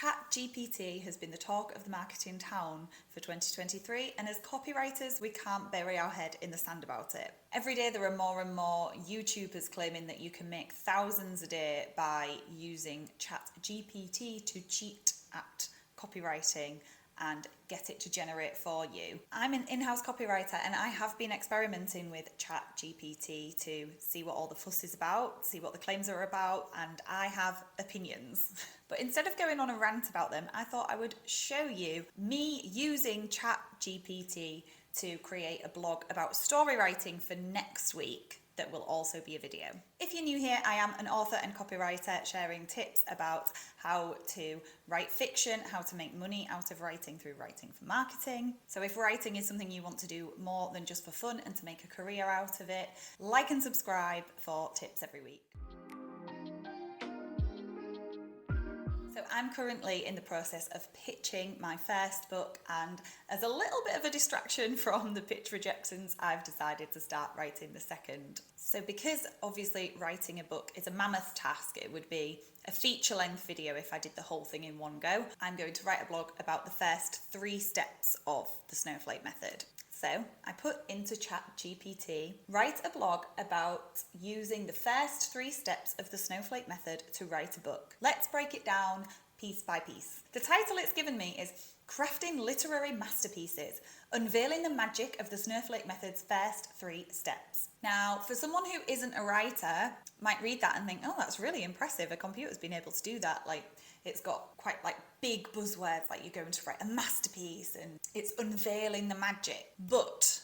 ChatGPT has been the talk of the marketing town for 2023, and as copywriters, we can't bury our head in the sand about it. Every day there are more and more YouTubers claiming that you can make thousands a day by using ChatGPT to cheat at copywriting and get it to generate for you. I'm an in-house copywriter and I have been experimenting with ChatGPT to see what all the fuss is about, see what the claims are about, and I have opinions. But instead of going on a rant about them, I thought I would show you me using ChatGPT to create a blog about story writing for next week. That will also be a video. If you're new here, I am an author and copywriter sharing tips about how to write fiction, how to make money out of writing through writing for marketing. So if writing is something you want to do more than just for fun and to make a career out of it, like and subscribe for tips every week. So I'm currently in the process of pitching my first book, and as a little bit of a distraction from the pitch rejections, I've decided to start writing the second. So because obviously writing a book is a mammoth task, it would be a feature-length video if I did the whole thing in one go. I'm going to write a blog about the first 3 steps of the Snowflake Method. So I put into ChatGPT, write a blog about using the first 3 steps of the Snowflake Method to write a book. Let's break it down piece by piece. The title it's given me is Crafting Literary Masterpieces, Unveiling the Magic of the Snowflake Method's First 3 Steps. Now, for someone who isn't a writer, might read that and think, oh, that's really impressive. A computer's been able to do that. Like, it's got quite big buzzwords, like you're going to write a masterpiece and it's unveiling the magic. But,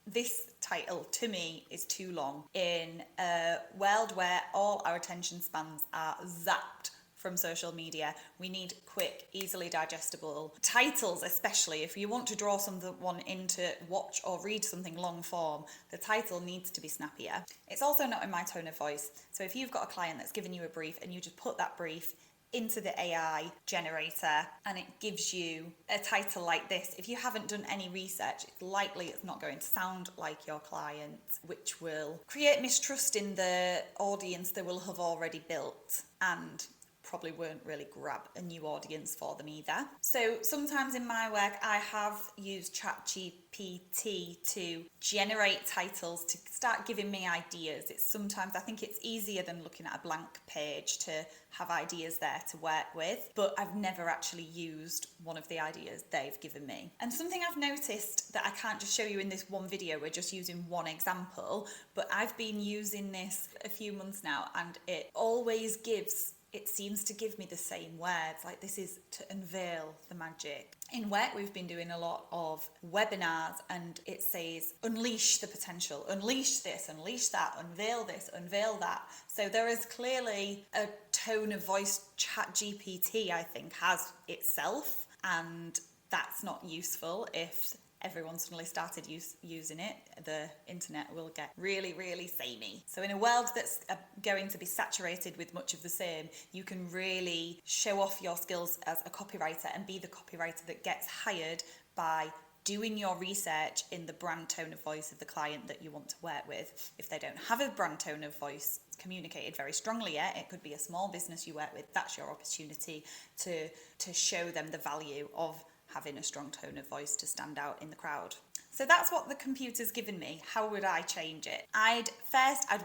this title to me is too long. In a world where all our attention spans are zapped from social media, we need quick, easily digestible titles, especially if you want to draw someone in to watch or read something long form. The title needs to be snappier. It's also not in my tone of voice. So if you've got a client that's given you a brief and you just put that brief into the AI generator and it gives you a title like this, if you haven't done any research, it's likely it's not going to sound like your client, which will create mistrust in the audience they will have already built and probably won't really grab a new audience for them either. So sometimes in my work, I have used ChatGPT to generate titles, to start giving me ideas. I think it's easier than looking at a blank page to have ideas there to work with, but I've never actually used one of the ideas they've given me. And something I've noticed that I can't just show you in this one video, we're just using one example, but I've been using this a few months now and it seems to give me the same words, like this is to unveil the magic. In work, we've been doing a lot of webinars and it says, unleash the potential, unleash this, unleash that, unveil this, unveil that. So there is clearly a tone of voice ChatGPT, I think, has itself, and that's not useful if everyone suddenly started using it. The internet will get really, really samey. So in a world that's going to be saturated with much of the same, you can really show off your skills as a copywriter and be the copywriter that gets hired by doing your research in the brand tone of voice of the client that you want to work with. If they don't have a brand tone of voice communicated very strongly yet, it could be a small business you work with, that's your opportunity to show them the value of having a strong tone of voice to stand out in the crowd. So that's what the computer's given me. How would I change it? I'd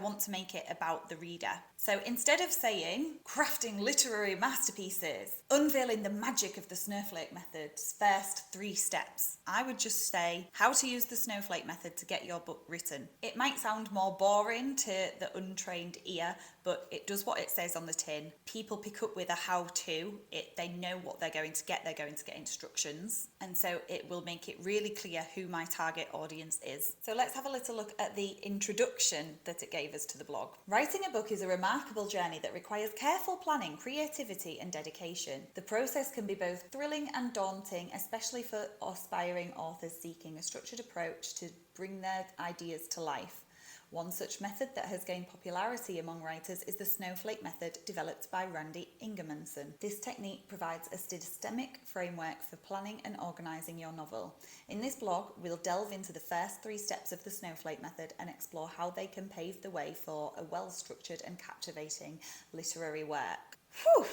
want to make it about the reader. So instead of saying, crafting literary masterpieces, unveiling the magic of the Snowflake Method's first 3 steps, I would just say how to use the Snowflake Method to get your book written. It might sound more boring to the untrained ear, but it does what it says on the tin. People pick up with a how-to. They know what they're going to get. They're going to get instructions. And so it will make it really clear who my target audience is. So let's have a little look at the introduction that it gave us to the blog. Writing a book is a remarkable journey that requires careful planning, creativity, and dedication. The process can be both thrilling and daunting, especially for aspiring authors seeking a structured approach to bring their ideas to life. One such method that has gained popularity among writers is the Snowflake Method, developed by Randy Ingemanson. This technique provides a systemic framework for planning and organising your novel. In this blog, we'll delve into the first 3 steps of the Snowflake Method and explore how they can pave the way for a well-structured and captivating literary work. Whew!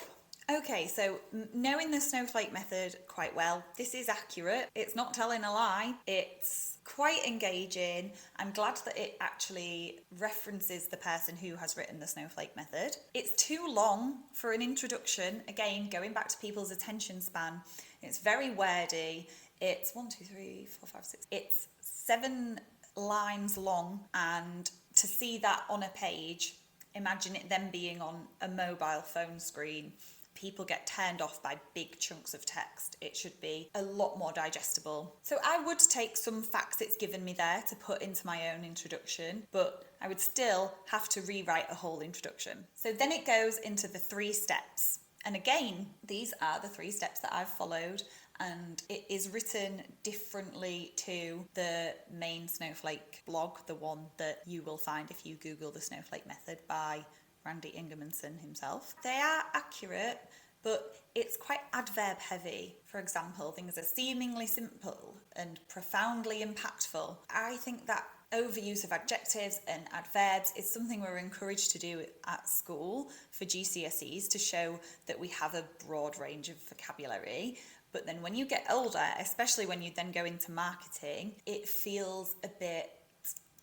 Okay, so knowing the Snowflake method quite well, this is accurate. It's not telling a lie. It's quite engaging. I'm glad that it actually references the person who has written the Snowflake method. It's too long for an introduction. Again, going back to people's attention span, it's very wordy. It's 1, 2, 3, 4, 5, 6. It's 7 lines long, and to see that on a page, imagine it then being on a mobile phone screen. People get turned off by big chunks of text. It should be a lot more digestible. So I would take some facts it's given me there to put into my own introduction, but I would still have to rewrite a whole introduction. So then it goes into the 3 steps. And again, these are the 3 steps that I've followed, and it is written differently to the main Snowflake blog, the one that you will find if you Google the Snowflake method by Randy Ingemanson himself. They are accurate, but it's quite adverb heavy. For example, things are seemingly simple and profoundly impactful. I think that overuse of adjectives and adverbs is something we're encouraged to do at school for GCSEs to show that we have a broad range of vocabulary. But then when you get older, especially when you then go into marketing, it feels a bit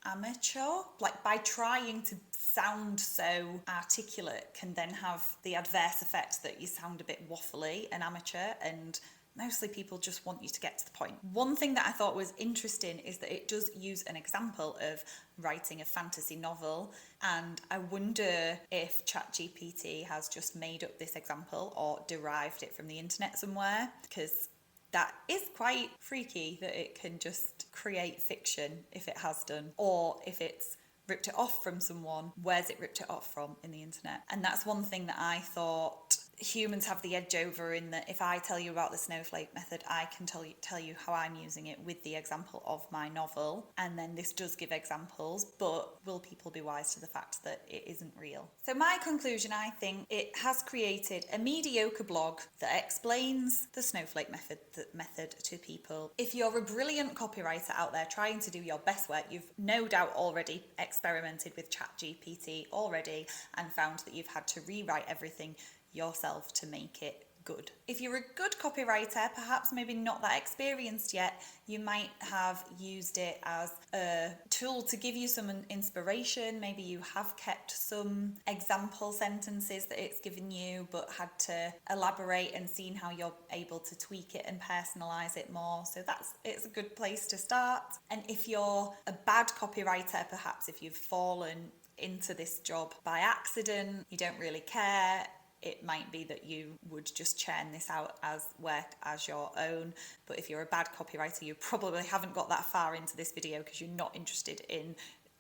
amateur. Like, by trying to sound so articulate can then have the adverse effect that you sound a bit waffly and amateur, and mostly people just want you to get to the point. One thing that I thought was interesting is that it does use an example of writing a fantasy novel, and I wonder if ChatGPT has just made up this example or derived it from the internet somewhere, because that is quite freaky that it can just create fiction if it has done, or if it's ripped it off from someone, where's it ripped it off from in the internet? And that's one thing that I thought humans have the edge over, in that if I tell you about the Snowflake method, I can tell you how I'm using it with the example of my novel, and then this does give examples, but will people be wise to the fact that it isn't real? So my conclusion, I think it has created a mediocre blog that explains the Snowflake method to people. If you're a brilliant copywriter out there trying to do your best work, you've no doubt already experimented with ChatGPT already and found that you've had to rewrite everything yourself to make it good. If you're a good copywriter, perhaps maybe not that experienced yet, you might have used it as a tool to give you some inspiration. Maybe you have kept some example sentences that it's given you, but had to elaborate and seen how you're able to tweak it and personalize it more. So it's a good place to start. And if you're a bad copywriter, perhaps if you've fallen into this job by accident, you don't really care, it might be that you would just churn this out as work as your own. But if you're a bad copywriter, you probably haven't got that far into this video because you're not interested in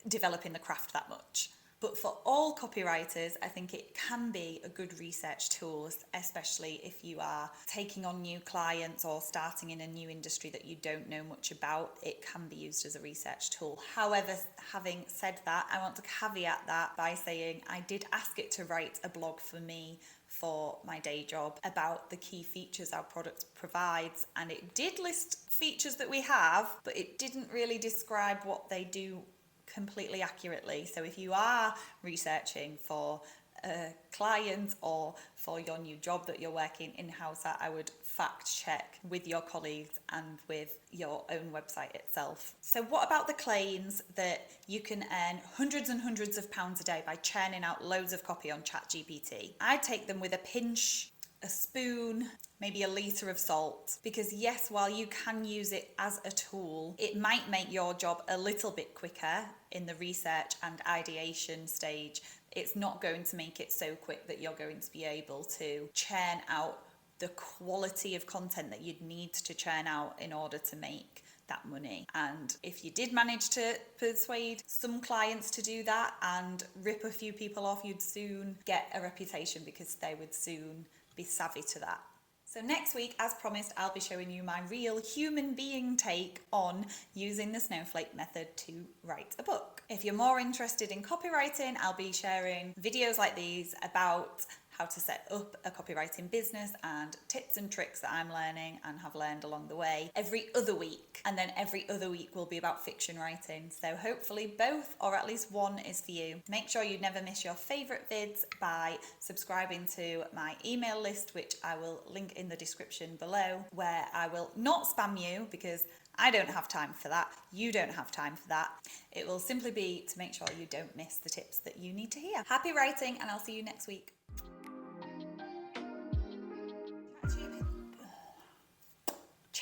developing the craft that much. But for all copywriters, I think it can be a good research tool, especially if you are taking on new clients or starting in a new industry that you don't know much about. It can be used as a research tool. However, having said that, I want to caveat that by saying I did ask it to write a blog for me for my day job about the key features our product provides, and it did list features that we have, but it didn't really describe what they do completely accurately. So if you are researching for a client or for your new job that you're working in-house at, I would fact check with your colleagues and with your own website itself. So what about the claims that you can earn hundreds and hundreds of pounds a day by churning out loads of copy on ChatGPT? I take them with a pinch, a spoon, maybe a litre of salt, because yes, while you can use it as a tool, it might make your job a little bit quicker in the research and ideation stage. It's not going to make it so quick that you're going to be able to churn out the quality of content that you'd need to churn out in order to make that money. And if you did manage to persuade some clients to do that and rip a few people off, you'd soon get a reputation because they would soon be savvy to that. So next week, as promised, I'll be showing you my real human being take on using the Snowflake method to write a book. If you're more interested in copywriting, I'll be sharing videos like these about how to set up a copywriting business and tips and tricks that I'm learning and have learned along the way every other week. And then every other week will be about fiction writing. So hopefully both, or at least one, is for you. Make sure you never miss your favourite vids by subscribing to my email list, which I will link in the description below, where I will not spam you because I don't have time for that. You don't have time for that. It will simply be to make sure you don't miss the tips that you need to hear. Happy writing, and I'll see you next week.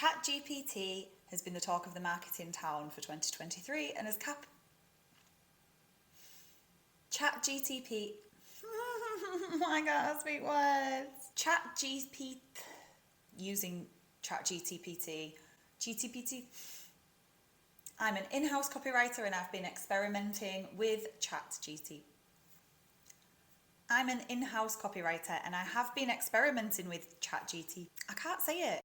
ChatGPT has been the talk of the marketing town for 2023 and has ChatGPT. I can't speak words. ChatGPT. Using ChatGPT. GTPT. I'm an in-house copywriter and I've been experimenting with ChatGPT. I'm an in-house copywriter and I have been experimenting with ChatGPT. I can't say it.